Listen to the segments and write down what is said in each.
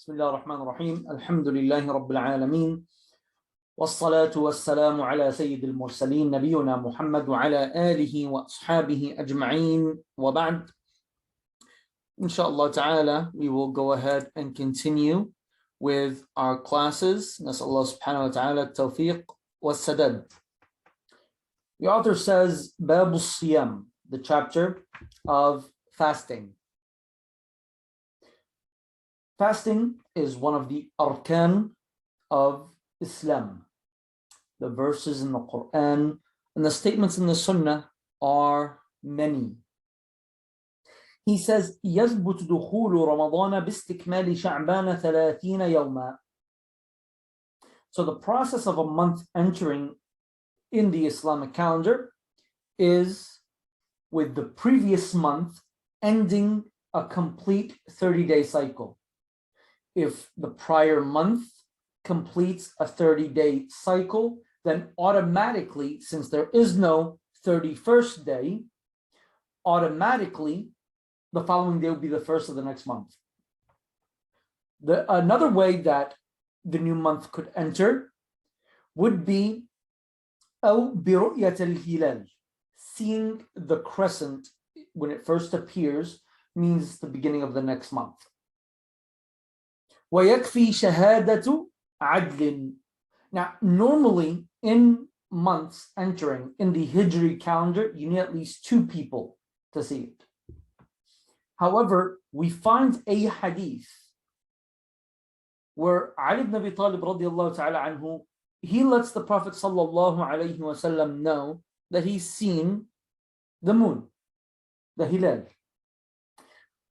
بسم الله الرحمن الرحيم الحمد لله رب العالمين والصلاة والسلام على سيد المرسلين نبينا محمد وعلى آله وأصحابه أجمعين وبعد. Inshallah ta'ala, we will go ahead and continue with our classes. نسأل الله سبحانه وتعالى التوفيق والسداد. The author says, باب الصيام, the chapter of fasting. Fasting is one of the arkan of Islam. The verses in the Quran and the statements in the Sunnah are many. He says, يثبت دخول رمضان باستكمال شعبان 30 يوما. So the process of a month entering in the Islamic calendar is with the previous month ending a complete 30-day cycle. If the prior month completes a 30-day cycle, then automatically, since there is no 31st day, automatically the following day will be the first of the next month. Another way that the new month could enter would be أو برؤية الهلال. Seeing the crescent when it first appears means the beginning of the next month. ويكفي شهادة عدل. Now, normally in months entering in the Hijri calendar, you need at least two people to see it. However, we find a hadith where Ali ibn Abi Talib radiallahu ta'ala anhu, he lets the Prophet sallallahu alayhi wasallam know that he's seen the moon, the hilal.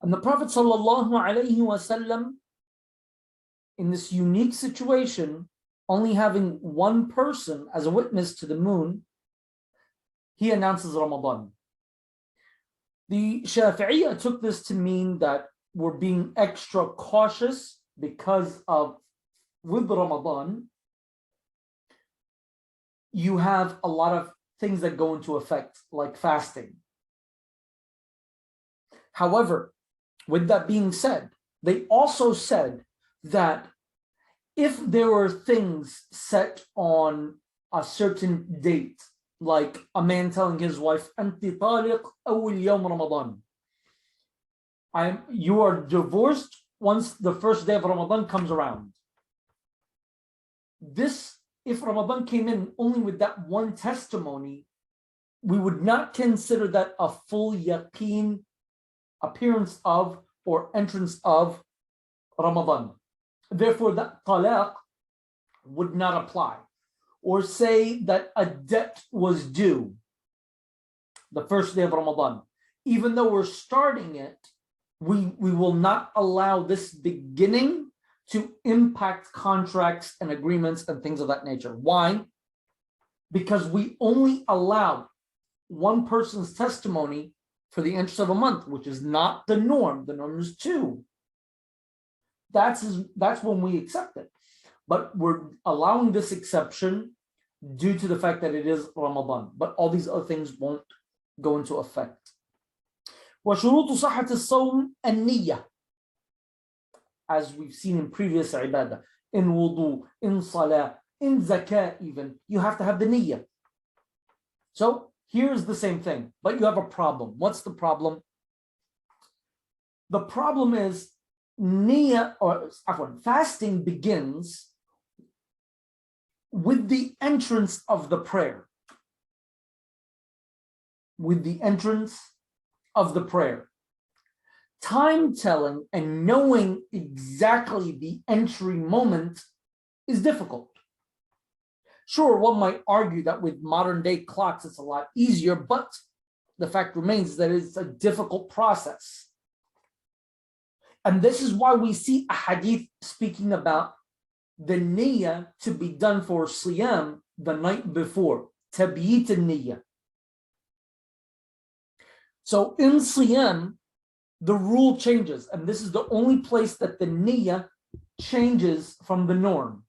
And the Prophet sallallahu alayhi wasallam, in this unique situation, only having one person as a witness to the moon, he announces Ramadan. The Shafi'iyya took this to mean that we're being extra cautious because of, with Ramadan, you have a lot of things that go into effect, like fasting. However, with that being said, they also said that if there were things set on a certain date, like a man telling his wife, "Anti taliq awwal yawm Ramadan," you are divorced once the first day of Ramadan comes around. This, if Ramadan came in only with that one testimony, we would not consider that a full yaqeen appearance of or entrance of Ramadan. Therefore, that talaq would not apply. Or say that a debt was due the first day of Ramadan. Even though we're starting it, we will not allow this beginning to impact contracts and agreements and things of that nature. Why? Because we only allow one person's testimony for the interest of a month, which is not the norm. The norm is two. That's when we accept it. But we're allowing this exception due to the fact that it is Ramadan. But all these other things won't go into effect. وشروط صحة الصوم النية. As we've seen in previous ibadah, in wudu, in salah, in zakah even, you have to have the niyyah. So here's the same thing, but you have a problem. What's the problem? The problem is niyyah, or fasting begins with the entrance of the prayer. With the entrance of the prayer. Time telling and knowing exactly the entry moment is difficult. Sure, one might argue that with modern day clocks it's a lot easier, but the fact remains that it's a difficult process. And this is why we see a hadith speaking about the niyyah to be done for siyam the night before, tabyit al-niyyah. So in siyam, the rule changes, and this is the only place that the niyyah changes from the norm.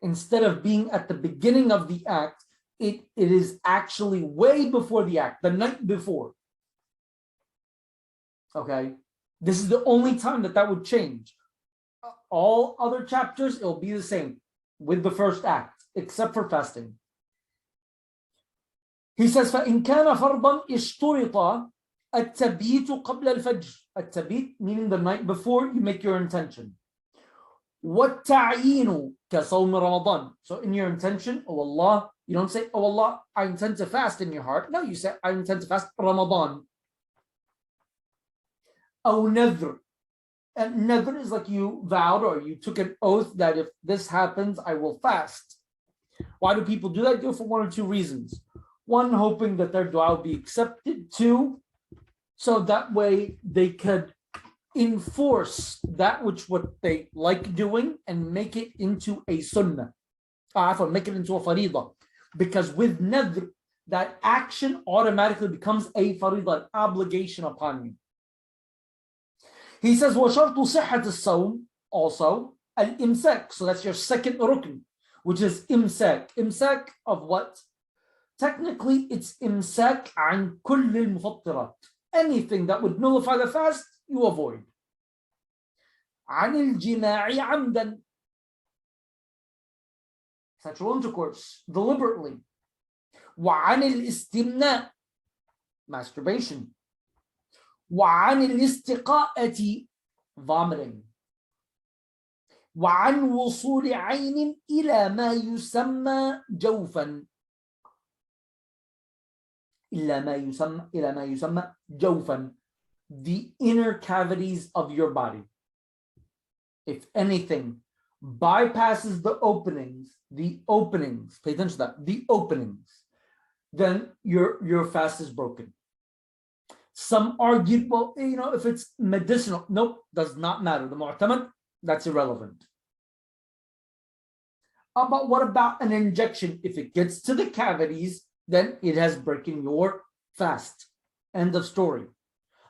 Instead of being at the beginning of the act, it is actually way before the act, the night before. Okay? This is the only time that would change. All other chapters, it'll be the same with the first act, except for fasting. He says, فَإِنْ كَانَ فَرْضًا اشْتُرِطَ التَّبِيتُ قَبْلَ الْفَجْرِ. التَّبِيت meaning the night before you make your intention. وَالتَّعْيِينُ كَصَوْمِ رَمَضَانِ. So in your intention, oh Allah, you don't say, oh Allah, I intend to fast in your heart. No, you say, I intend to fast Ramadan. أو نذر. And nadr is like you vowed or you took an oath that if this happens, I will fast. Why do people do that? They do it for one or two reasons. One, hoping that their dua will be accepted. Two, so that way they could enforce that which what they like doing and make it into a sunnah. Make it into a faridah. Because with nadr, that action automatically becomes a faridah, an obligation upon you. He says, وَشَرْطُ صِحَّةِ الصَّوْمِ also al-imsak. So that's your second rukn, which is imsak. Imsak of what? Technically, it's imsak عن كل المفطرات. Anything that would nullify the fast, you avoid. عن الجماع عمدا. Sexual intercourse, deliberately. وعن الاستمناء. Masturbation. وعن الاستقاءة, vomiting. وعن وصول عين إلى ما يسمى جوفا. إلى ما يسمى جوفا, the inner cavities of your body. If anything bypasses the openings, pay attention to that, the openings, then your fast is broken. Some argued, well, if it's medicinal, nope, does not matter. The mu'tamad, that's irrelevant. But what about an injection? If it gets to the cavities, then it has broken your fast. End of story.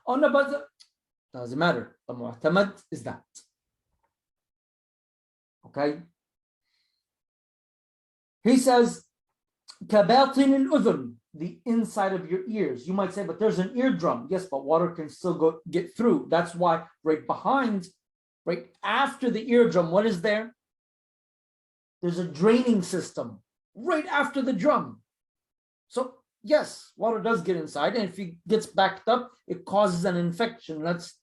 Oh no, but doesn't matter. The mu'tamad is that. Okay. He says, كَبَاطِنِ الْأُذُنِ, the inside of your ears. You might say, but there's an eardrum. Yes, but water can still get through. That's why right after the eardrum, what is there? There's a draining system right after the drum. So yes, water does get inside, and if it gets backed up, it causes an infection. That's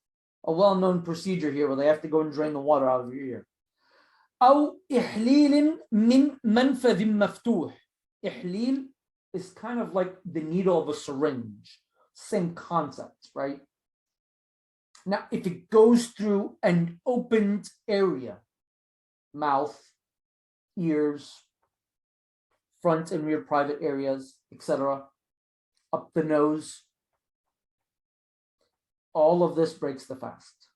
a well-known procedure here where they have to go and drain the water out of your ear. أو إحليل من منفذ مفتوح. إحليل is kind of like the needle of a syringe. Same concept, right? Now, if it goes through an opened area, mouth, ears, front and rear private areas, etc., up the nose, all of this breaks the fast.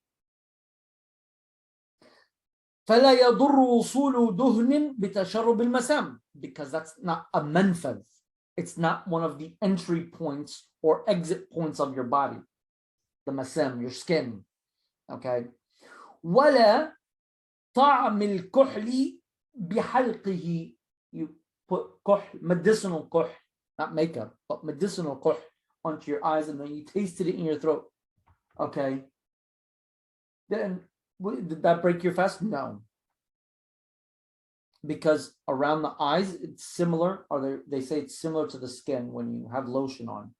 فلا يضر وصول دهن بتشرب المسام, because that's not a manfadh. It's not one of the entry points or exit points of your body. The masam, your skin. Okay. ولا طعم الكحل بحلقه. You put kuhl, medicinal kuhl, not makeup, but medicinal kuhl onto your eyes, and then you tasted it in your throat. Okay. Then did that break your fast? No. Because around the eyes, it's similar, or they say it's similar to the skin when you have lotion on.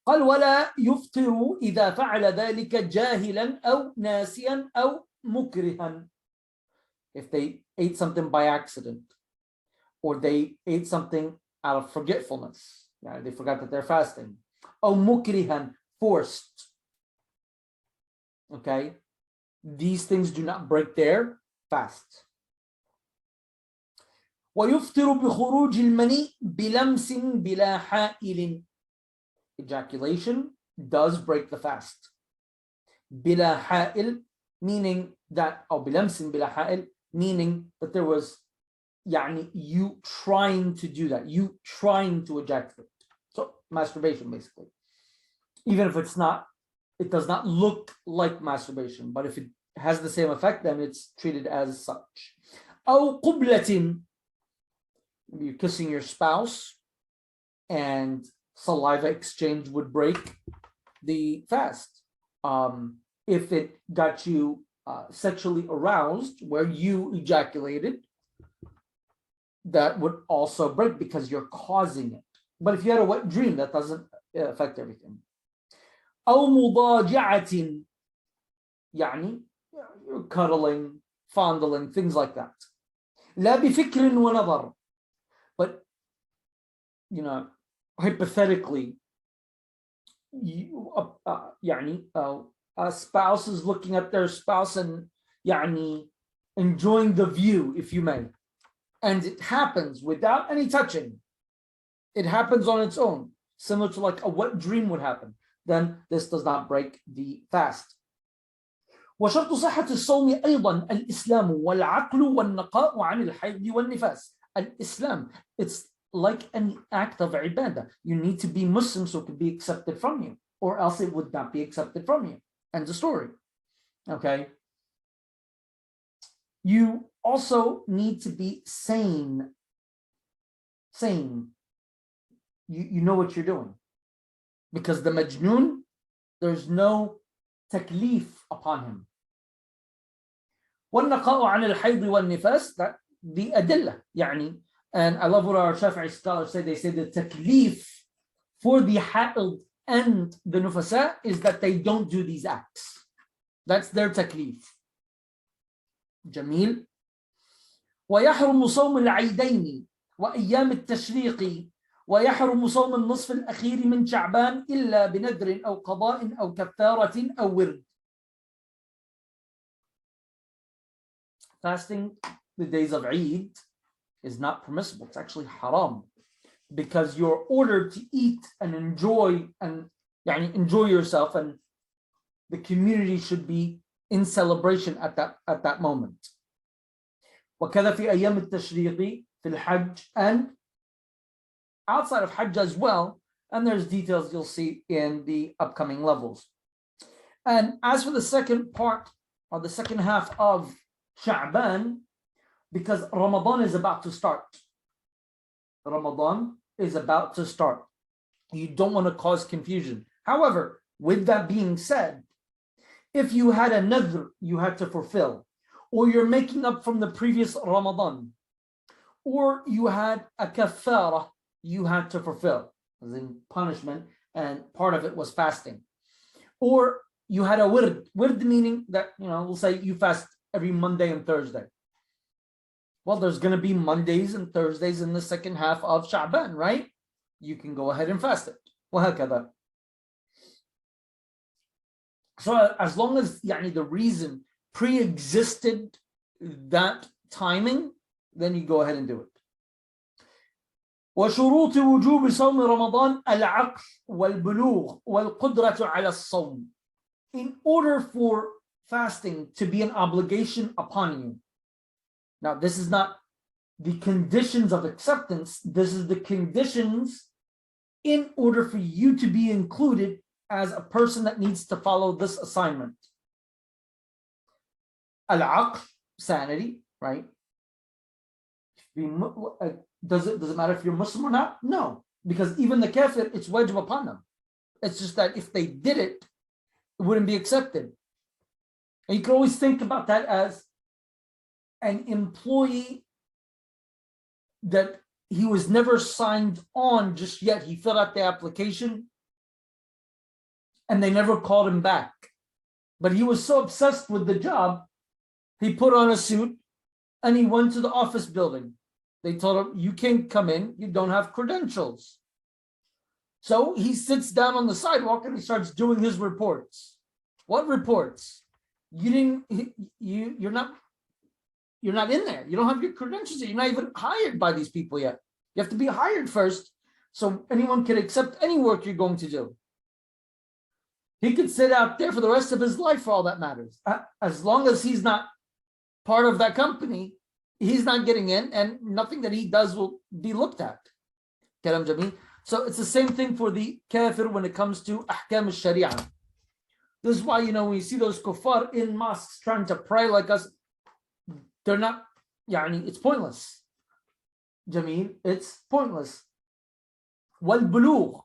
قال ولا يفطر إذا فعل ذلك جاهلا أو ناسيا أو مكرها. If they ate something by accident, or they ate something out of forgetfulness, they forgot that they're fasting. أو مكرها, forced. Okay, these things do not break their fast. ويفطر بخروج المني بلمس بلا حائل. Ejaculation does break the fast. بلا حائل, meaning that, or بلمس بلا حائل, meaning that there was you trying to do that, you trying to ejaculate. So masturbation, basically. Even if it does not look like masturbation, but if it has the same effect, then it's treated as such. أو قبلة, you're kissing your spouse and saliva exchange would break the fast. If it got you sexually aroused where you ejaculated, that would also break because you're causing it. But if you had a wet dream, that doesn't affect everything. أو مضاجعة, يعني you're cuddling, fondling, things like that. لا بفكر ونظر. But, hypothetically, a spouse is looking at their spouse and enjoying the view, if you may, and it happens without any touching. It happens on its own, similar to like a wet dream would happen. Then this does not break the fast. وشرط صحة الصوم أيضا الإسلام والعقل والنقاء عن الحيض والنفاس. Islam, it's like any act of ibadah. You need to be Muslim so it can be accepted from you, or else it would not be accepted from you. End of story. Okay. You also need to be sane. Sane. You know what you're doing. Because the majnoon, there's no taklif upon him. والنقاء عن الحيض والنفاس, that the adillah, and I love what our Shafi'i scholars say. They say the taklif for the haid and the nufasa is that they don't do these acts. That's their taklif. جميل. ويحرم صوم العيدين وأيام التشريق ويحرم صوم النصف الأخير من شعبان إلا بنذر أو قضاء أو كفارة أو ورد. Fasting the days of Eid is not permissible. It's actually haram, because you're ordered to eat and enjoy yourself, and the community should be in celebration at that moment. وكذا في أيام التشريق في الحج, and outside of Hajj as well, and there's details you'll see in the upcoming levels. And as for the second part, or the second half of Sha'ban, because Ramadan is about to start. Ramadan is about to start. You don't want to cause confusion. However, with that being said, if you had a nadhr you had to fulfill, or you're making up from the previous Ramadan, or you had a kaffara you had to fulfill, as in punishment, and part of it was fasting, or you had a wird meaning that, we'll say you fast every Monday and Thursday. Well, there's going to be Mondays and Thursdays in the second half of Sha'ban, right? You can go ahead and fast it. وهكذا. So as long as the reason pre-existed that timing, then you go ahead and do it. وشروط وجوب صوم رمضان العقل والبلوغ والقدرة على الصوم. In order for fasting to be an obligation upon you. Now, this is not the conditions of acceptance. This is the conditions in order for you to be included as a person that needs to follow this assignment. Al-aql, sanity, right? Does it matter if you're Muslim or not? No, because even the kafir, it's wajib upon them. It's just that if they did it, it wouldn't be accepted. And you can always think about that as an employee that he was never signed on just yet. He filled out the application and they never called him back. But he was so obsessed with the job, he put on a suit and he went to the office building. They told him, you can't come in, you don't have credentials. So he sits down on the sidewalk and he starts doing his reports. What reports? You're not in there. You don't have your credentials yet. You're not even hired by these people yet. You have to be hired first so anyone can accept any work you're going to do. He could sit out there for the rest of his life for all that matters. As long as he's not part of that company, he's not getting in, and nothing that he does will be looked at. So it's the same thing for the kafir when it comes to ahkam al-sharia. This is why, when you see those kuffar in mosques trying to pray like us, they're not, it's pointless. Jameel, it's pointless. Wal-bulugh,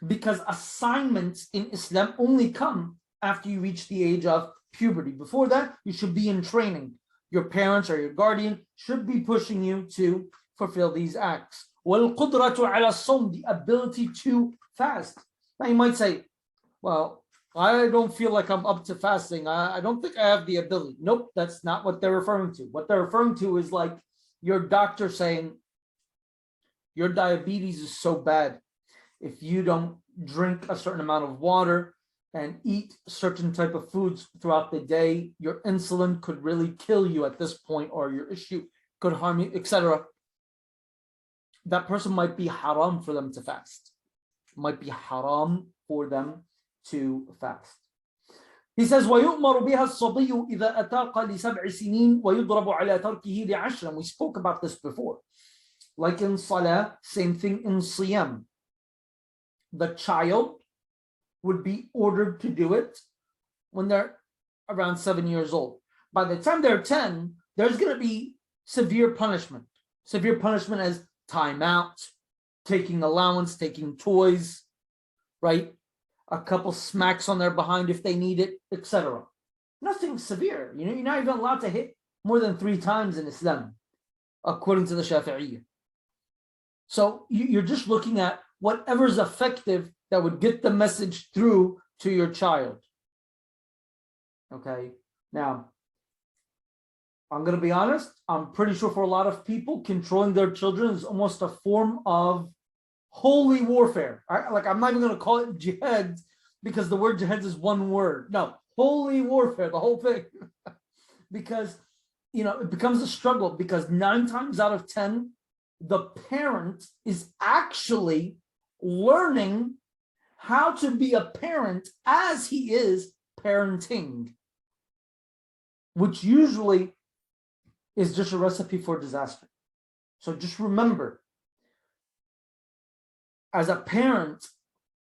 because assignments in Islam only come after you reach the age of puberty. Before that, you should be in training. Your parents or your guardian should be pushing you to fulfill these acts. وَالْقُدْرَةُ عَلَى الصَّوْمِ, the ability to fast. Now you might say, well, I don't feel like I'm up to fasting. I don't think I have the ability. Nope, that's not what they're referring to. What they're referring to is like your doctor saying, your diabetes is so bad. If you don't drink a certain amount of water and eat certain type of foods throughout the day, your insulin could really kill you at this point, or your issue could harm you, etc. That person might be haram for them to fast. Might be haram for them to fast. He says, وَيُؤْمَرُ بِهَا الصَّبِيُّ إِذَا أَتَاقَ لِسَبْعِ سِنِينَ وَيُضْرَبُ عَلَى تَرْكِهِ لِعَشْرٍ. We spoke about this before. Like in salah, same thing in siyam. The child would be ordered to do it when they're around 7 years old. By the time they're 10, there's going to be severe punishment. Severe punishment as timeout, taking allowance, taking toys, right? A couple smacks on their behind if they need it, etc. Nothing severe. You know, you're not even allowed to hit more than 3 times in Islam, according to the Shafi'i. So you're just looking at whatever's effective that would get the message through to your child. Okay. Now, I'm going to be honest. I'm pretty sure for a lot of people, controlling their children is almost a form of holy warfare. Like, I'm not even going to call it jihad because the word jihad is one word. No, holy warfare, the whole thing. Because, you know, it becomes a struggle because 9 times out of 10, the parent is actually learning how to be a parent as he is parenting, which usually is just a recipe for disaster. So just remember, as a parent,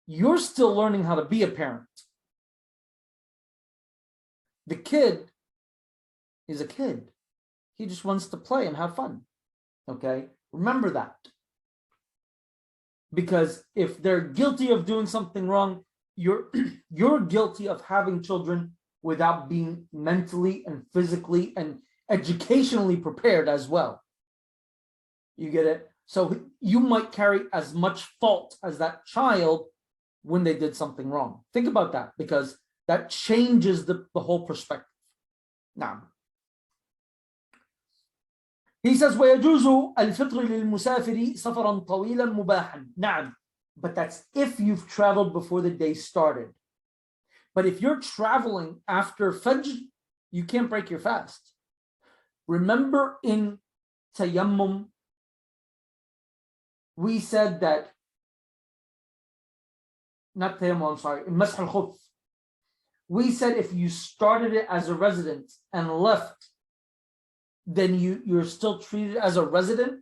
you're still learning how to be a parent. The kid is a kid. He just wants to play and have fun. Okay? Remember that. Because if they're guilty of doing something wrong, you're guilty of having children without being mentally and physically and educationally prepared as well. You get it? So you might carry as much fault as that child when they did something wrong. Think about that, because that changes the whole perspective. Now, he says, وَيَجُوزُ الْفِطْرِ لِلْمُسَافِرِ سَفَرًا طَوِيلًا مُبَاحًا. نعم, but that's if you've traveled before the day started. But if you're traveling after Fajr, you can't break your fast. Remember in Tayammum, we said that, not Tayammum, I'm sorry, in Masah al-Khuf, we said if you started it as a resident and left, then you're still treated as a resident.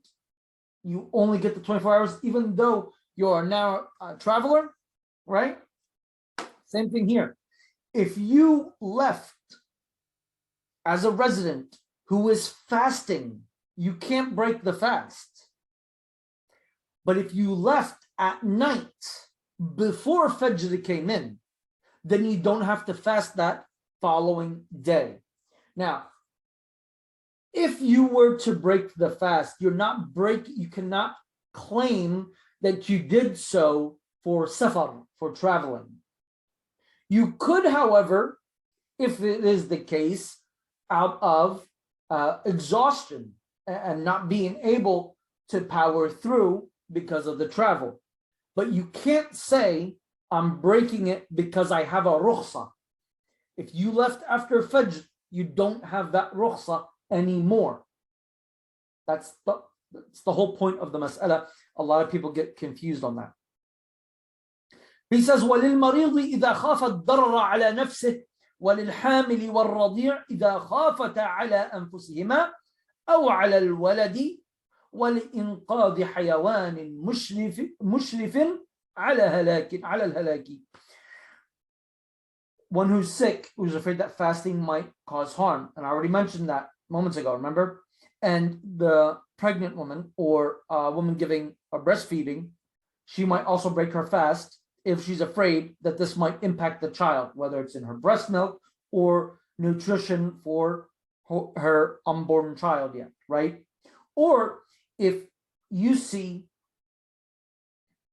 You only get the 24 hours, even though you are now a traveler, right? Same thing here. If you left as a resident who is fasting, you can't break the fast. But if you left at night before Fajr came in, then you don't have to fast that following day. Now, if you were to break the fast, you cannot claim that you did so for safar, for traveling. You could, however, if it is the case, out of exhaustion and not being able to power through because of the travel. But you can't say, I'm breaking it because I have a rukhsa. If you left after Fajr, you don't have that rukhsa anymore. That's the whole point of the mas'ala. A lot of people get confused on that. He says, وَلِلْمَرِيضِ إِذَا خَافَ الضَّرَرَ عَلَى نَفْسِهِ وَلِلْحَامِلِ وَالرَّضِيعِ إِذَا خَافَتَ عَلَى أَنفُسِهِمَا أَوْ عَلَى الْوَلَدِ وَلِإِنْقَاذِ حَيَوَانٍ مُشْرِفٍ عَلَى الْهَلَاكِ. One who's sick, who's afraid that fasting might cause harm. And I already mentioned that moments ago, remember? And the pregnant woman or a woman giving a breastfeeding, she might also break her fast if she's afraid that this might impact the child, whether it's in her breast milk or nutrition for her unborn child yet, right? Or if you see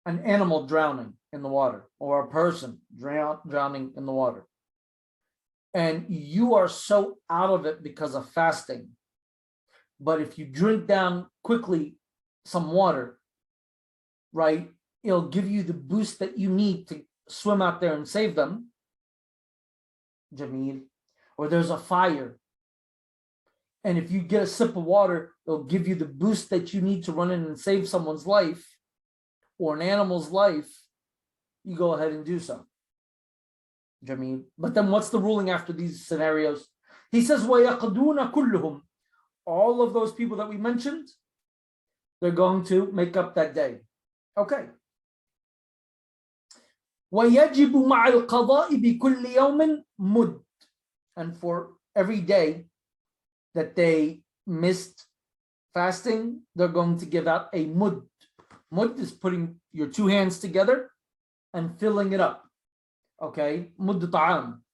an animal drowning in the water or a person drowning in the water, and you are so out of it because of fasting, but if you drink down quickly some water, right, it'll give you the boost that you need to swim out there and save them. Jameel. Or there's a fire, and if you get a sip of water, it'll give you the boost that you need to run in and save someone's life or an animal's life. You go ahead and do so. Jameel. But then what's the ruling after these scenarios? He says, وَيَقْدُونَ كُلُّهُمْ. All of those people that we mentioned, they're going to make up that day. Okay. وَيَجِبُ مَعَ الْقَضَاءِ بِكُلِّ يَوْمٍ مُدٍّ. And for every day that they missed fasting, they're going to give out a mud. Mud is putting your two hands together and filling it up. Okay, mud ta'am,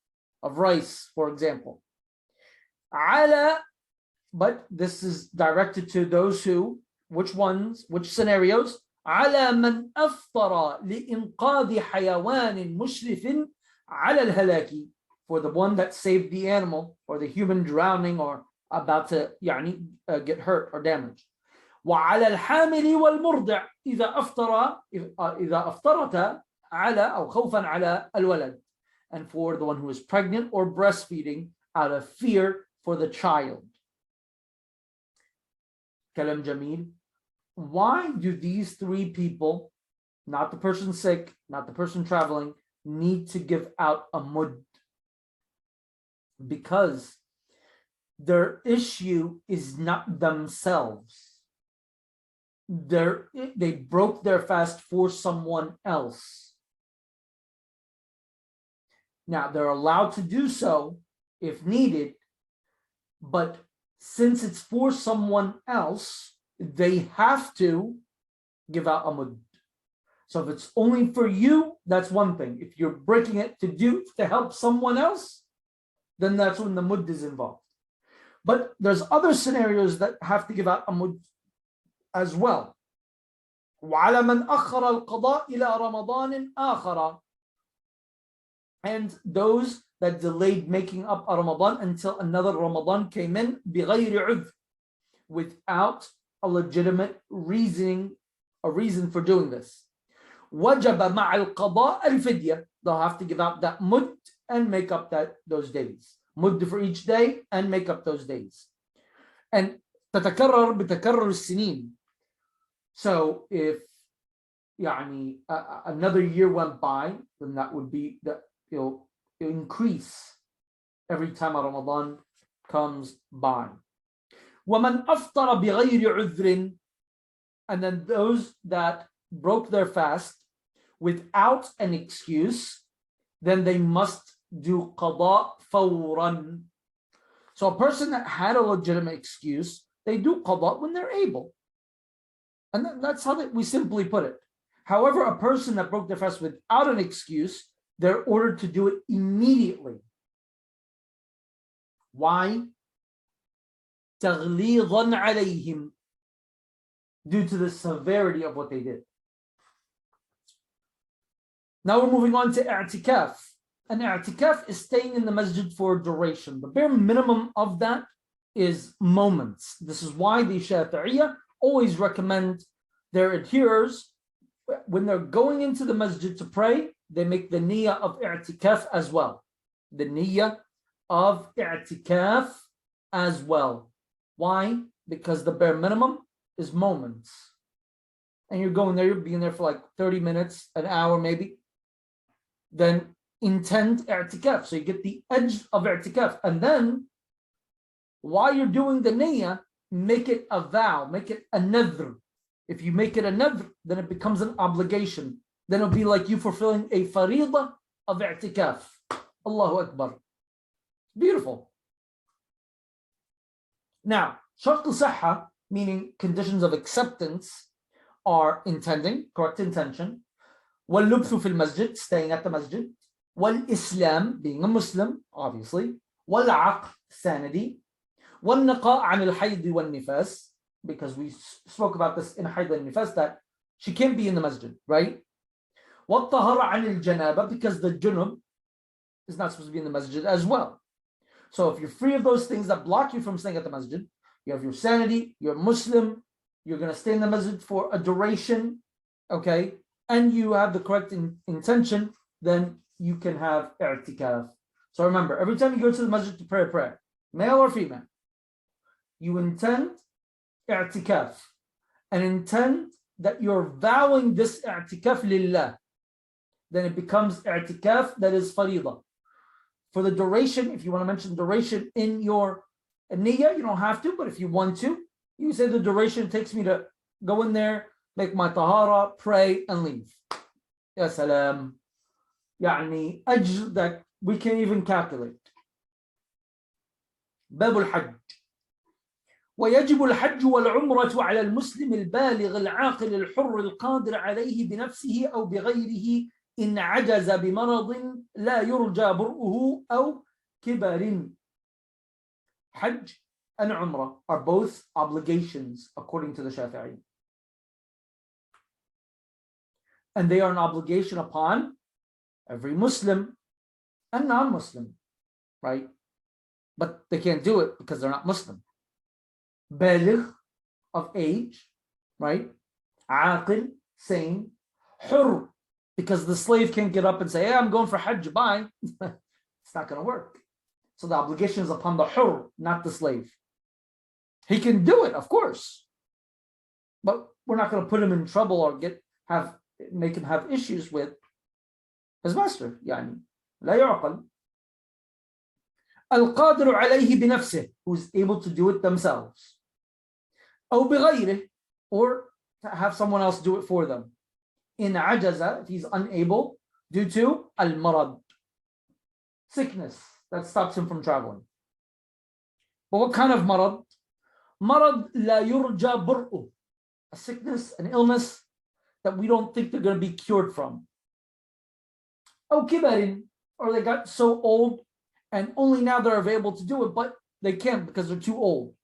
of rice, for example. Ala, but this is directed to those who, which ones, which scenarios? على من أفطر لإنقاذ حيوان مشرف على الهلاك. For the one that saved the animal or the human drowning or about to get hurt or damaged. وعلى الحامل والمرضع إذا أفطرت على أو خوفا على الولد. And for the one who is pregnant or breastfeeding out of fear for the child. Kalam Jameel. Why do these three people, not the person sick, not the person traveling, need to give out a mud? Because their issue is not themselves. They broke their fast for someone else. Now, they're allowed to do so if needed, but since it's for someone else, they have to give out a mud. So if it's only for you, that's one thing. If you're breaking it to help someone else, then that's when the mud is involved. But there's other scenarios that have to give out a mud as well. وعلى من أخر القضاء إلى رمضان آخر. And those that delayed making up a Ramadan until another Ramadan came in بغير عذر, without a legitimate reason for doing this. وجب مع القضاء الفدية. They'll have to give out that mud and make up those days. Mud for each day and make up those days. And تتكرر بتكرر السنين. So if another year went by, then that would be that it'll increase every time a Ramadan comes by. وَمَنْ أَفْطَرَ بِغَيْرِ عُذْرٍ. And then those that broke their fast without an excuse, then they must do qada fawran. So a person that had a legitimate excuse, they do qada when they're able. And that's how we simply put it. However, a person that broke their fast without an excuse, they're ordered to do it immediately. Why? تغليظا عليهم, due to the severity of what they did. Now we're moving on to i'tikaf. And i'tikaf is staying in the masjid for duration. The bare minimum of that is moments. This is why the Shafi'iyah always recommend their adherers, when they're going into the masjid to pray, they make the niyyah of i'tikaf as well. The niyyah of i'tikaf as well. Why? Because the bare minimum is moments. And you're going there, you're being there for like 30 minutes, an hour maybe. Then intend i'tikaf. So you get the edge of i'tikaf. And then, while you're doing the niyyah, make it a vow, make it a nadhr. If you make it a nadhr, then it becomes an obligation. Then it'll be like you fulfilling a faridah of i'tikaf. Allahu Akbar. Beautiful. Now, shart al-sahha, meaning conditions of acceptance, are intending, correct intention, wal-lubthu fil masjid, staying at the masjid, wal-islam, being a Muslim, obviously, والعقل sanity, والنقاء عن الحيض والنفاس, because we spoke about this in حيض and nifas that she can't be in the masjid, right? والطهارة عن الجنابة, because the junub is not supposed to be in the masjid as well. So if you're free of those things that block you from staying at the masjid, you have your sanity, you're Muslim, you're going to stay in the masjid for a duration, okay, and you have the correct intention, then you can have i'tikaf. So remember, every time you go to the masjid to pray a prayer, male or female, you intend i'tikaf and intend that you're vowing this i'tikaf lillah. Then it becomes i'tikaf that is faridah. For the duration, if you want to mention duration in your niyyah, you don't have to, but if you want to, you say the duration takes me to go in there, make my tahara, pray, and leave. Ya salam. يعني ajr that we can't even calculate. باب الحج. ويجب الحج والعمرة على المسلم البالغ العاقل الحر القادر عليه بنفسه أو بغيره إن عجز بمرض لا يرجى برؤه أو كبر. Hajj and Umrah are both obligations according to the Shafi'i. And they are an obligation upon every Muslim and non-Muslim, right? But they can't do it because they're not Muslim. Baligh, of age, right? Aqil, sane. Hur, because the slave can't get up and say, hey, I'm going for Hajj, bye. It's not going to work. So the obligation is upon the hur, not the slave. He can do it, of course, but we're not going to put him in trouble or make him have issues with his master. يعني لا يعقل. القادر عليه بنفسه, who's able to do it themselves. أو بغيره, or to have someone else do it for them. In ajaza, if he's unable, due to al-marad, sickness that stops him from traveling. But what kind of marad? Marad la yurja bur'u, a sickness, an illness that we don't think they're going to be cured from. Aw kibarin, or they got so old and only now they're available to do it, but they can't because they're too old.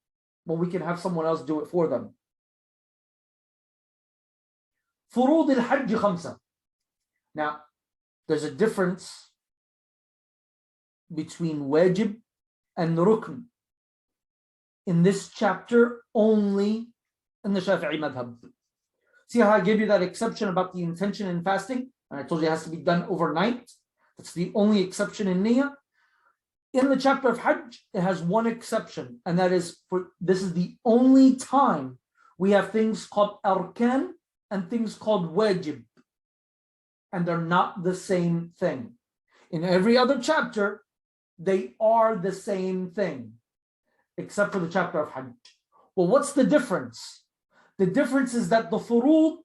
Well, we can have someone else do it for them. Furud al-Hajj khamsa. Now, there's a difference between wajib and rukn in this chapter only in the Shafi'i madhab. See how I gave you that exception about the intention in fasting? And I told you it has to be done overnight. That's the only exception in niyyah. In the chapter of Hajj, it has one exception, and that is this is the only time we have things called arkan and things called wajib. And they're not the same thing. In every other chapter, they are the same thing, except for the chapter of Hajj. Well, what's the difference? The difference is that the furud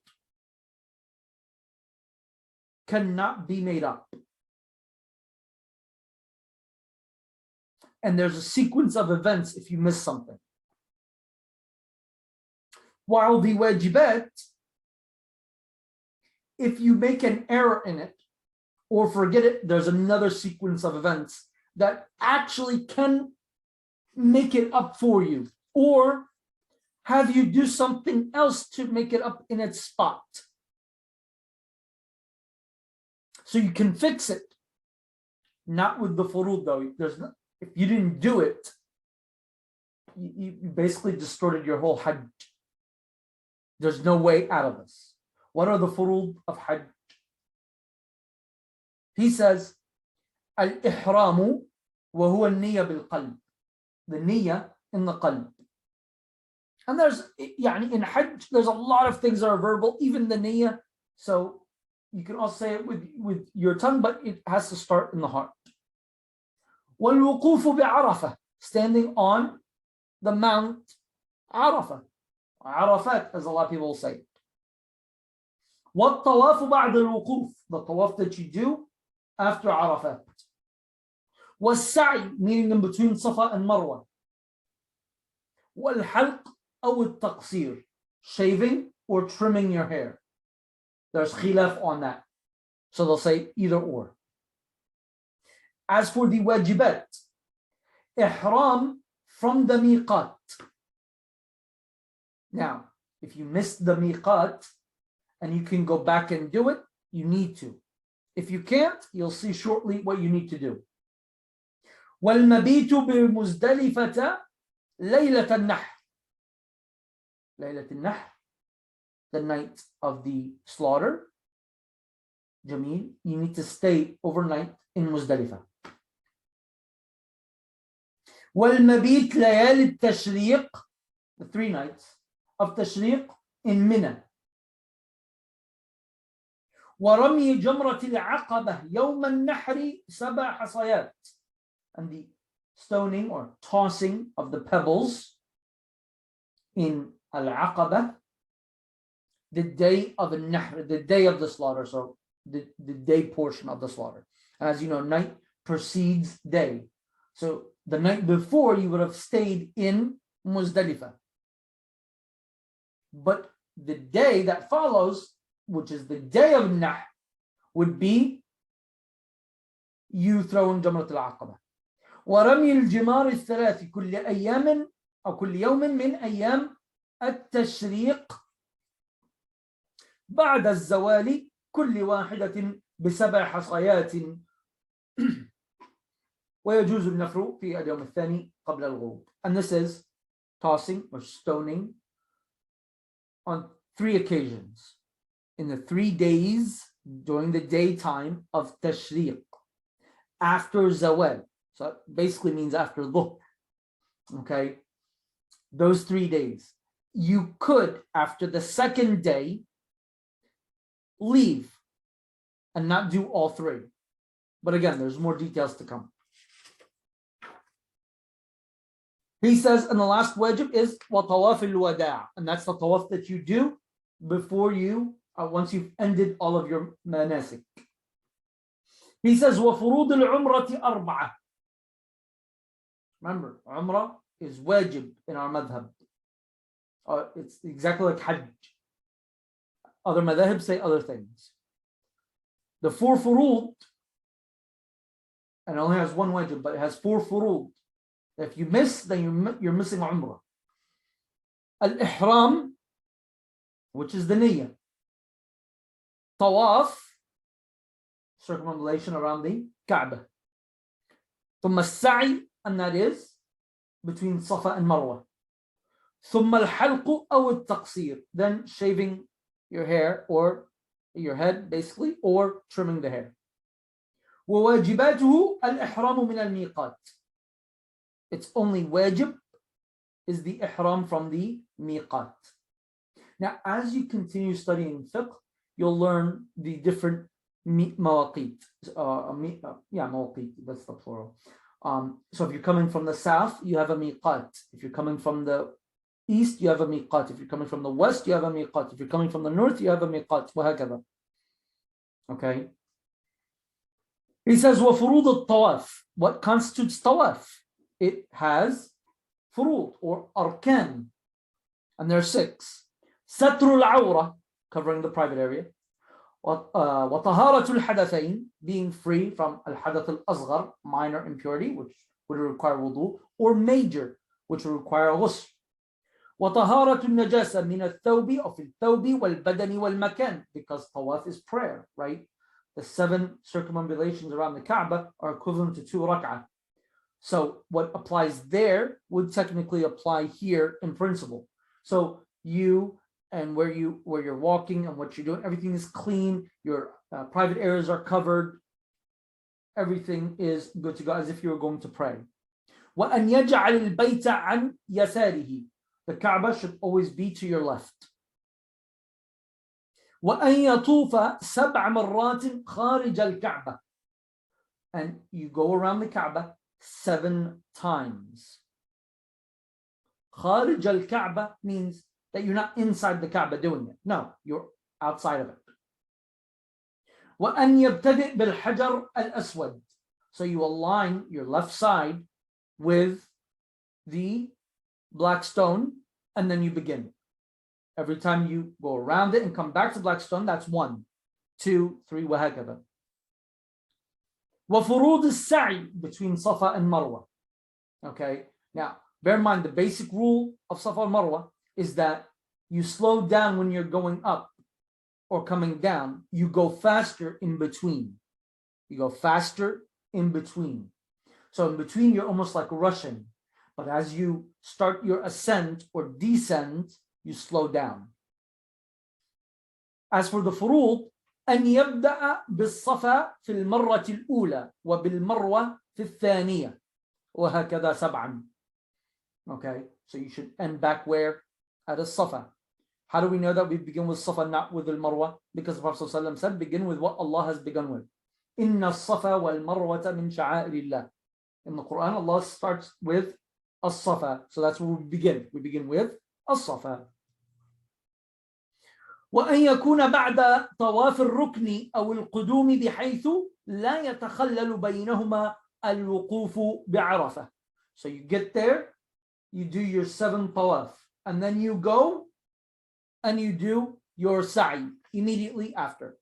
cannot be made up. And there's a sequence of events if you miss something. While the wajibat, if you make an error in it or forget it, there's another sequence of events that actually can make it up for you or have you do something else to make it up in its spot. So you can fix it. Not with the furud though. If you didn't do it, you basically distorted your whole Hajj. There's no way out of this. What are the furud of Hajj? He says, al-ihramu wa huwa al-niyya bil-qalb. The niyyah in the qalb. And there's, in Hajj, there's a lot of things that are verbal, even the niyyah. So you can also say it with your tongue, but it has to start in the heart. وَالْوُقُوفُ بِعَرَفَةٍ, standing on the Mount Arafah. Arafat, as a lot of people will say it. وَالطَّوَافُ بَعْدَ الْوُقُوفِ, the tawaf that you do after Arafat. وَالسَّعْي, meaning in between Safa and Marwa. وَالْحَلْقِ أو التَّقْصِيرِ, shaving or trimming your hair. There's khilaf on that. So they'll say either or. As for the wajibat, ihram from the miqat. Now, if you missed the miqat and you can go back and do it, you need to. If you can't, you'll see shortly what you need to do. وَالْمَبِيتُ بِمُزْدَلِفَةَ لَيْلَةَ النَّحْرِ. لَيْلَةَ النَّحْرِ, the night of the slaughter. Jameel, you need to stay overnight in Muzdalifah. وَالْمَبِيتُ لَيَالِ التَّشْرِيقِ, the 3 nights of Tashriq in Mina. وَرَمْيِ جَمْرَةِ الْعَقَبَةِ يَوْمَ النَّحْرِ 7 حَصَيَاتٍ, and the stoning or tossing of the pebbles in Al-Aqabah, the day of Al-Nahr, the day of the slaughter, so the day portion of the slaughter. And as you know, night precedes day. So the night before you would have stayed in Muzdalifah. But the day that follows, which is the day of Nahr, would be you throwing Jamrat al-Aqabah. وَرَمْيِ الْجِمَارِ الثَّلَاثِ كُلِّ أَيَّامٍ أو كُلِّ يَوْمٍ مِنْ أَيَّامِ التَّشْرِيقِ بعد الزوال كل واحدة ب7 حصيات ويجوز النفر في اليوم الثاني قبل الغروب. And this is tossing or stoning on 3 occasions in the 3 days during the daytime of Tashriq after Zawal. So it basically means after Dhuhr. Okay, those 3 days. You could, after the 2nd day, leave and not do all 3. But again, there's more details to come. He says, and the last wajib is وَطَوَافِ الْوَدَاعِ, and that's the tawaf that you do before you, once you've ended all of your manasik. He says, وَفُرُوضِ الْعُمْرَةِ 4. Remember, Umrah is wajib in our madhab. It's exactly like Hajj. Other madhahib say other things. The 4 furud, and it only has 1 wajib, but it has 4 furud. If you miss, then you're missing Umrah. Al-Ihram, which is the niyyah. Tawaf, circumambulation around the Kaaba. ثم السعي, and that is between Safa and Marwa. ثم الحلق أو التقصير, then shaving your hair or your head basically, or trimming the hair. وواجباته الإحرام من الميقات. Its only wajib is the ihram from the miqat. Now, as you continue studying fiqh, you'll learn the different mawaqit. Mawaqit, that's the plural. So if you're coming from the south, you have a miqat. If you're coming from the east, you have a miqat. If you're coming from the west, you have a miqat. If you're coming from the north, you have a miqat. وهكذا. Okay. He says, وَفُرُوضُ الطَّوَافِ. What constitutes tawaf? It has furud or arkan, and there are 6. Satrul awra, covering the private area. وطهارة الحدثين, being free from al-hadath al-asghar, minor impurity, which would require wudu, or major, which would require ghusl. وطهارة النجاسة من الثوب أو في الثوب والبدن والمكان, because tawaf is prayer, right? The 7 circumambulations around the Kaaba are equivalent to 2 rak'ah. So what applies there would technically apply here in principle. So you and where you're walking and what you're doing, everything is clean. Your private areas are covered. Everything is good to go, as if you were going to pray. وَأَنْ يَجْعَلِ الْبَيْتَ عَنْ يَسَارِهِ. The Kaaba should always be to your left. وَأَنْ يَطُوفَ 7 مرات خارج الكعبة. And you go around the Kaaba 7 times. Kharij al-Kaaba means that you're not inside the Kaaba doing it. No, you're outside of it. وَأَنْ يَبْتَدِئْ بِالْحَجَرِ الْأَسْوَدِ. So you align your left side with the black stone, and then you begin. Every time you go around it and come back to black stone, that's 1, 2, 3, وهكذا. وفروض السعي between Safa and Marwa. Okay. Now, bear in mind the basic rule of Safa and Marwa is that you slow down when you're going up or coming down. You go faster in between. You go faster in between. So in between, you're almost like rushing. But as you start your ascent or descent, you slow down. As for the furud, أن يبدأ بالصفا في المرة الأولى وبالمروة في الثانية وهكذا سبعا. Okay, so you should end back where? At a Safa. How do we know that we begin with Safa, not with al-Marwa? Because the Prophet ﷺ said, begin with what Allah has begun with. إن الصفا والمروة من شعائر الله. In the Quran, Allah starts with as-Safa. So that's where we begin. We begin with as-Safa. وأن يكون بعد طواف الركن أو القدوم بحيث لا يتخلل بينهما الوقوف بعرفة. So you get there, you do your 7 tawaf, and then you go and you do your sa'i immediately after.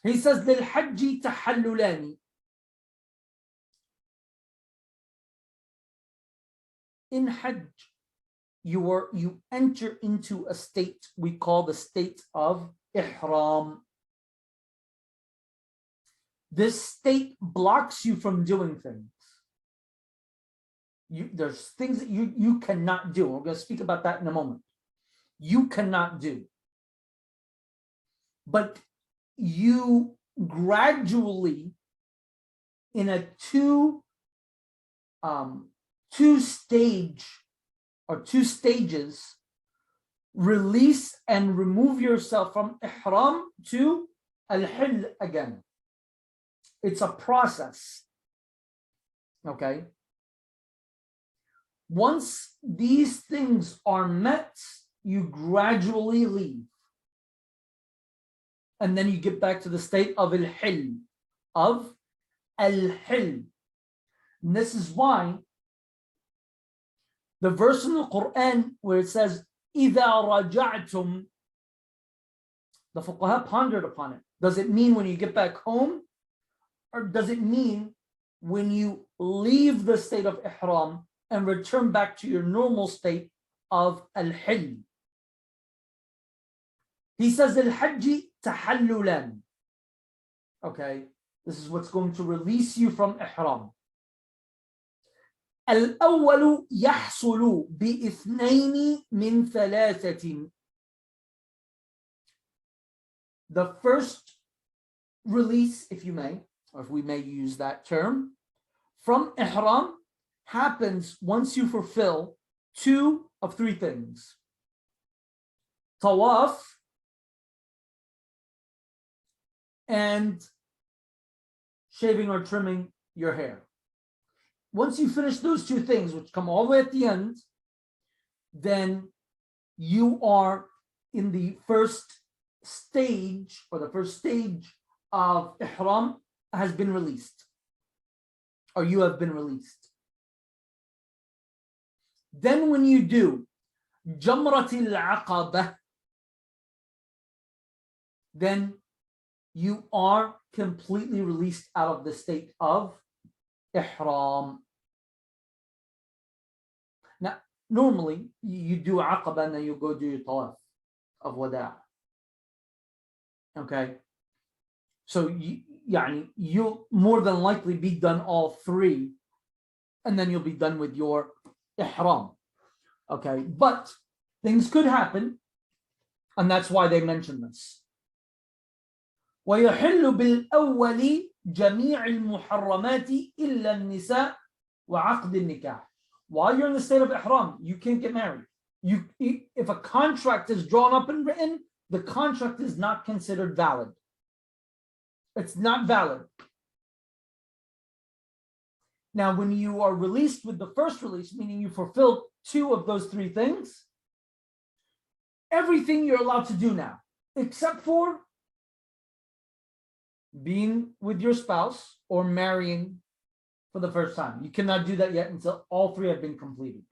He says, للحج تحللان. In Hajj, you enter into a state we call the state of ihram. This state blocks you from doing things. There's things that you cannot do. We're going to speak about that in a moment. You cannot do. But you gradually, in a two stages, release and remove yourself from ihram to al-hil again. It's a process. Okay? Once these things are met, you gradually leave. And then you get back to the state of al-hil. And this is why the verse in the Quran where it says, إِذَا رَجَعْتُمْ, the fuqaha pondered upon it. Does it mean when you get back home? Or does it mean when you leave the state of ihram and return back to your normal state of al-hil? He says, al-hajj tahallulan. Okay, this is what's going to release you from ihram. الأول يحصل باثنين من ثلاثة. The first release, if you may, or if we may use that term, from ihram happens once you fulfill 2 of 3 things. Tawaf and shaving or trimming your hair. Once you finish those 2 things, which come all the way at the end, then you are in the first stage, or the first stage of ihram has been released, or you have been released. Then when you do Jamratil Aqabah, then you are completely released out of the state of ihram. Now, normally you do Aqabah and then you go do your tawaf of wada'. Okay, so you'll more than likely be done all 3, and then you'll be done with your ihram. Okay, but things could happen, and that's why they mention this. ويحل بالأول جميع المحرمات إلا النساء وعقد النكاح. While you're in the state of ihram, you can't get married. If a contract is drawn up and written, the contract is not considered valid. It's not valid. Now, when you are released with the first release, meaning you fulfilled 2 of those 3 things, everything you're allowed to do now, except for being with your spouse or marrying for the first time. You cannot do that yet until all 3 have been completed.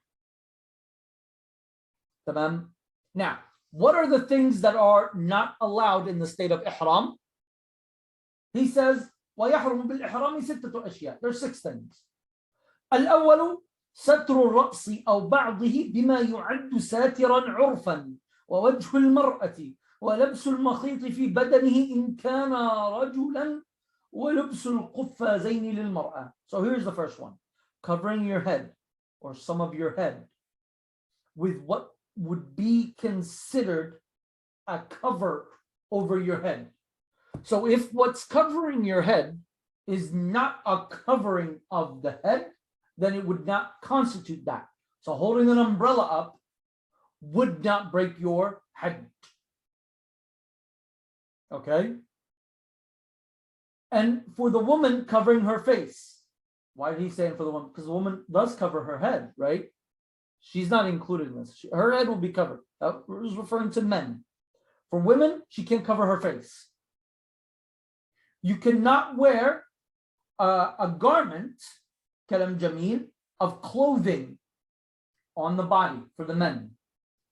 Tamam? Now, what are the things that are not allowed in the state of ihram? He says, وَيَحْرُمُ بِالْإِحْرَامِ سِتَّةُ أَشْيَاء. There's 6 things. الأول ستر الرأس أو بعضه بما يعد ساترا عرفا ووجه المرأة ولبس المخيط في بدنه إن كان رجلا ولبس القفازين للمرأة. So here's the first one. Covering your head or some of your head with what would be considered a cover over your head. So if what's covering your head is not a covering of the head, then it would not constitute that. So holding an umbrella up would not break your head. Okay? And for the woman, covering her face. Why did he say it for the woman? Because the woman does cover her head, right? She's not included in this. Her head will be covered. That was referring to men. For women, she can't cover her face. You cannot wear a garment, kalam jameel, of clothing on the body for the men.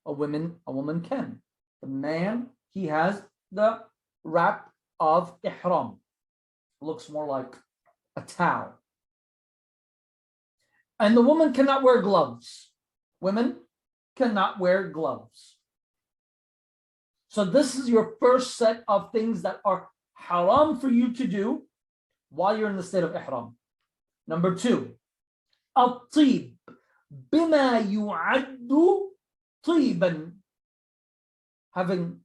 A woman can. The man, he has the wrap of ihram. It looks more like a towel. And the woman cannot wear gloves. Women cannot wear gloves. So this is your first set of things that are haram for you to do while you're in the state of ihram. Number two, الطيب بما يعد طيبا, having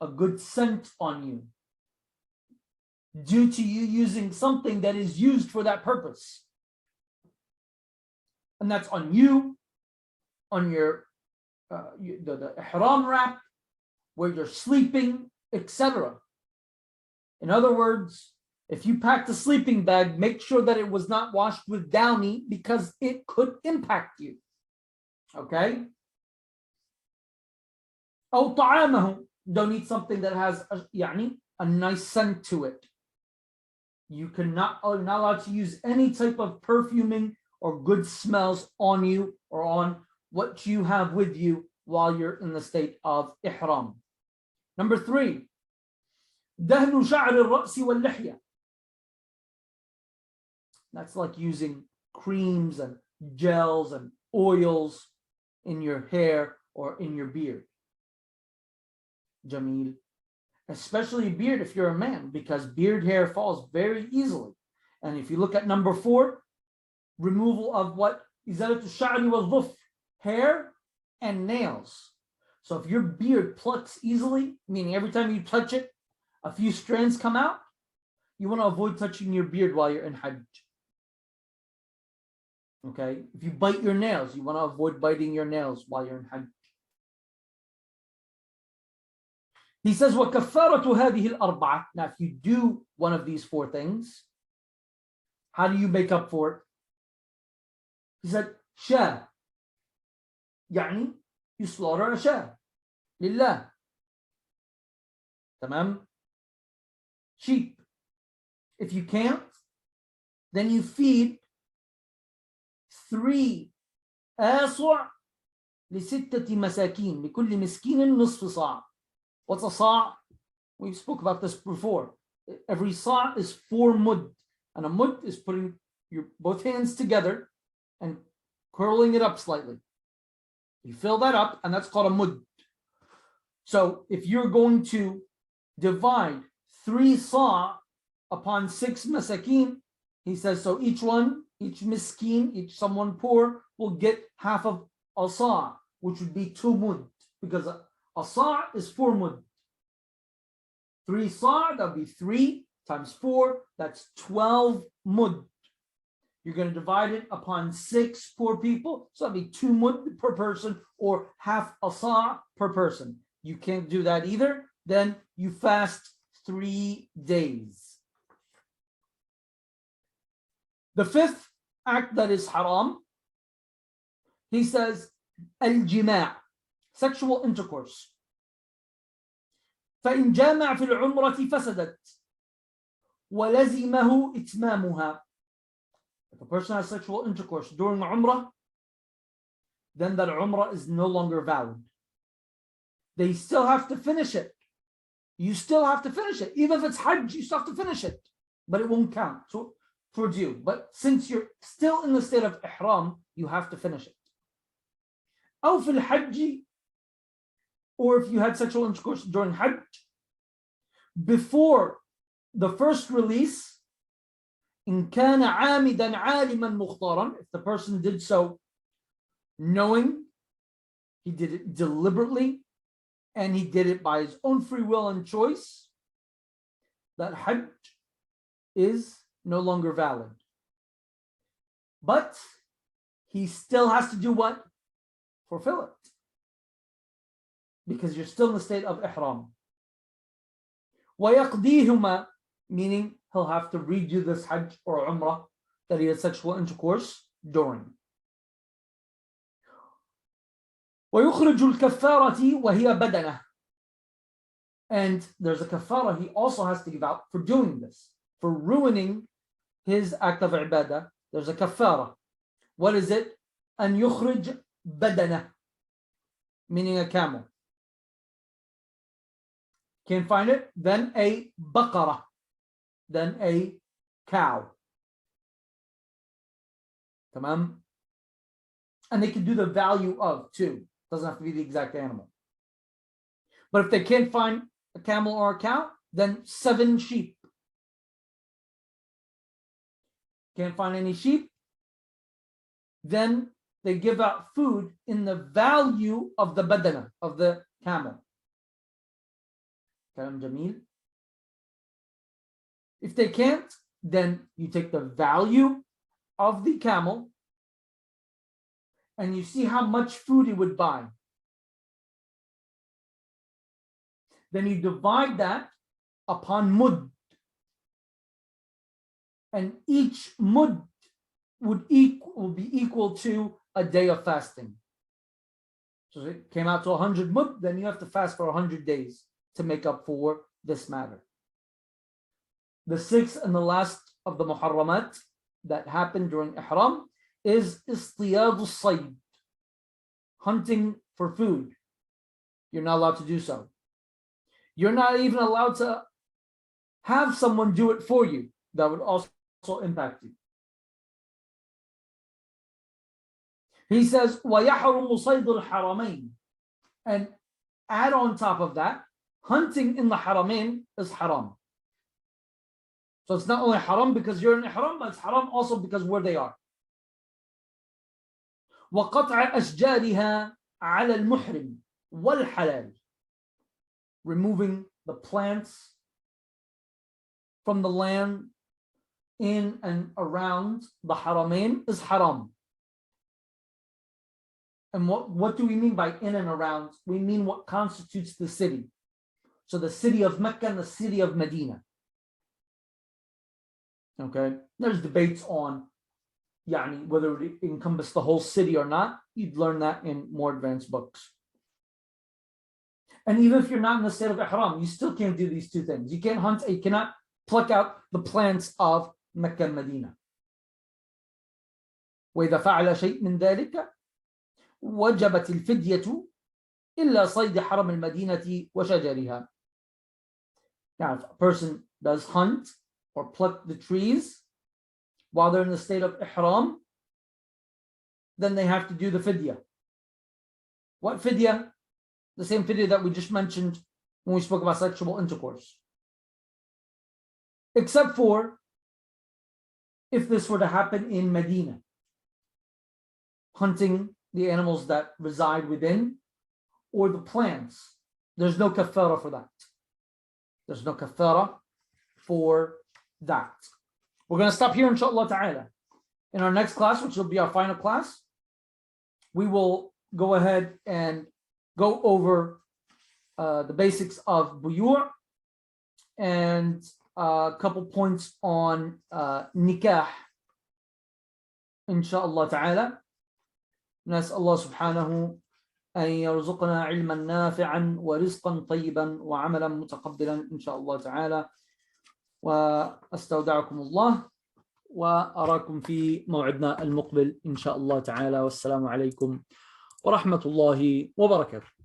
a good scent on you due to you using something that is used for that purpose. And that's on you, on your the ihram wrap, where you're sleeping, etc. In other words, if you packed a sleeping bag, make sure that it was not washed with downy because it could impact you. Okay? أو طعامه, don't eat something that has a nice scent to it. You're not allowed to use any type of perfuming or good smells on you or on what you have with you while you're in the state of ihram. Number three, دهن شعر الرأس واللحية. That's like using creams and gels and oils in your hair or in your beard. Jameel. Especially beard if you're a man, because beard hair falls very easily. And if you look at number four, removal of what? إزالة الشعر والظفر, hair and nails. So if your beard plucks easily, meaning every time you touch it, a few strands come out, you want to avoid touching your beard while you're in Hajj. Okay? If you bite your nails, you want to avoid biting your nails while you're in Hajj. He says, وَكَفَّارَةُ هَذِهِ الْأَرْبَعَةِ. Now, if you do one of these four things, how do you make up for it? He said, شاة. يعني you slaughter a شاة. لله. تمام? Sheep. If you can't, then you feed 3 آصع لستة مساكين لكل مسكين نصف صاع. What's a sa'? We spoke about this before. Every sa' is 4 mud. And a mud is putting your both hands together and curling it up slightly. You fill that up, and that's called a mud. So if you're going to divide 3 sa' upon 6 masakin, he says, so each miskin, each someone poor, will get half of a sa', which would be 2 mud, because a sa' is 4 mud. 3 sa', that would be 3 times 4, that's 12 mud. You're going to divide it upon 6 poor people, so that'd be 2 mud per person, or half a sa' per person. You can't do that either, then you fast 3 days. The 5th act that is haram, he says, al-jima', sexual intercourse. فإن جامع في العمرة فسدت ولزمه إتمامها. If a person has sexual intercourse during Umrah, then that Umrah is no longer valid. They still have to finish it. You still have to finish it. Even if it's Hajj, you still have to finish it. But it won't count. So towards you. But since you're still in the state of ihram, you have to finish it. أو في الحج, or if you had sexual intercourse during Hajj, before the first release, إن كان عامدا عالما مختارا, if the person did so knowing, he did it deliberately, and he did it by his own free will and choice, that Hajj is no longer valid. But he still has to do what? Fulfill it. Because you're still in the state of ihram. وَيَقْضِيهُمَا, meaning he'll have to redo this Hajj or Umrah that he had sexual intercourse during. وَيُخْرِجُ الْكَفَّارَةِ وَهِيَ بَدَنَةٌ, and there's a kafara he also has to give out for doing this, for ruining his act of ibadah. There's a kafara. What is it? أن يخرج بدنه, meaning a camel. Can't find it? Then a baqarah, then a cow. Tamam? And they can do the value of too. Doesn't have to be the exact animal. But if they can't find a camel or a cow, then 7 sheep. Can't find any sheep, then they give out food in the value of the badana, of the camel. Kalam Jamil. If they can't, then you take the value of the camel and you see how much food it would buy. Then you divide that upon mud. And each mud will be equal to a day of fasting. So if it came out to 100 mud, then you have to fast for 100 days to make up for this matter. The 6th and the last of the muharramat that happened during ihram is istiyadu sayd, hunting for food. You're not allowed to do so. You're not even allowed to have someone do it for you. That would also impact you. He says, وَيَحْرُمُ صَيْدُ الْحَرَمَيْنِ, and add on top of that, hunting in the haramain is haram. So it's not only haram because you're in ihram, but it's haram also because where they are. وَقَطْعَ أَشْجَارِهَا عَلَى الْمُحْرِمِ وَالْحَلَالِ, removing the plants from the land in and around the haramain is haram. And what do we mean by in and around? We mean what constitutes the city. So the city of Mecca and the city of Medina. Okay, there's debates on whether it encompasses the whole city or not. You'd learn that in more advanced books. And even if you're not in the state of ihram, you still can't do these two things. You can't hunt, you cannot pluck out the plants of Mecca and Medina. وإذا فعل شيء من ذلك وجبت الفدية إلا صيد حرم المدينة وشجرها. Now, if a person does hunt or pluck the trees while they're in the state of ihram, then they have to do the fidya. What fidya? The same fidya that we just mentioned when we spoke about sexual intercourse. Except for if this were to happen in Medina, hunting the animals that reside within or the plants, there's no kafara for that. There's no kafara for that. We're going to stop here, inshallah ta'ala. In our next class, which will be our final class, we will go ahead and go over the basics of buyur and a couple points on nikah, inshallah ta'ala. نسأل الله سبحانه أن يرزقنا علما نافعا ورزقا طيبا وعملا متقبلا إن شاء الله تعالى. وأستودعكم الله وأراكم في موعدنا المقبل إن شاء الله تعالى. والسلام عليكم ورحمة الله وبركاته.